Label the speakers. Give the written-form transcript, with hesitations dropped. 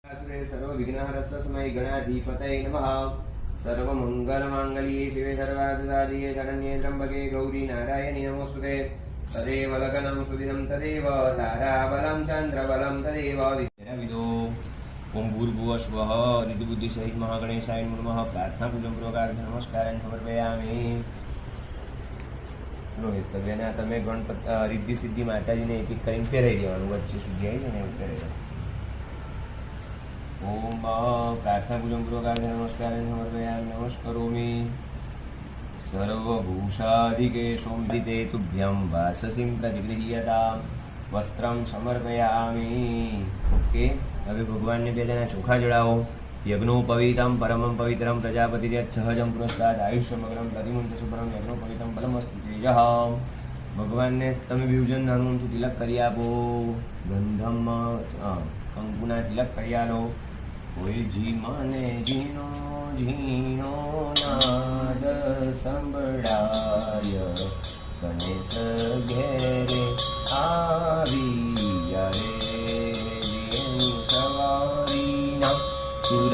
Speaker 1: सर्वविघ्नहरस्तस्मै गणाधिपतये नमः। सर्वमङ्गलमाङ्गल्ये शिवे सर्वार्थसाधिके शरण्ये त्र्यम्बके गौरी नारायणि नमोऽस्तुते। तदेव लग्नं सुदिनं तदेव ताराबलं चन्द्रबलं तदेव विद्याविदो। ओम भूर्भुवः स्वः ऋतुबुद्धिसहित महागणेशाय नमः। प्रार्थना पूजन पूर्वक नमस्कारान् समर्पयामि। रोहित तबेना तमे गणपति रिद्धि सिद्धि माताजी ने एक एक કરીને પહેરાઈ દેવાનું વચ્ચે સુધી આવી ને એવું કરે. ओम प्रार्थना पूजन पूर्वक नमस्कारान् समर्पयामि नमस्करोमि. सर्वभूषाधिके सोमदिते तुभ्यं वाससिं प्रतिगृह्यतां वस्त्रं समर्पयामि. ओके, હવે ભગવાનને બે દાણા ચોખા ચડાવો. યજ્ઞોપવિતમ પરમં પવિત્રમ પ્રજાપતિ સહજમ પુરસ્કાર આયુષ્યમગ્રમ પ્રતિમુંચ શુભ્રમ યજ્ઞોપવિતમ બલમસ્તુ તેજઃ. ભગવાનને તમે વિભૂષણ નાનું તિલક કરી આપો. ગંધમ કંકુના તિલક કરી આલો. કોઈ જી મને ઝીણો ઝીણો નાદ સંભળાય ગણેશ ઘેરે આવી રે સવારીના સુર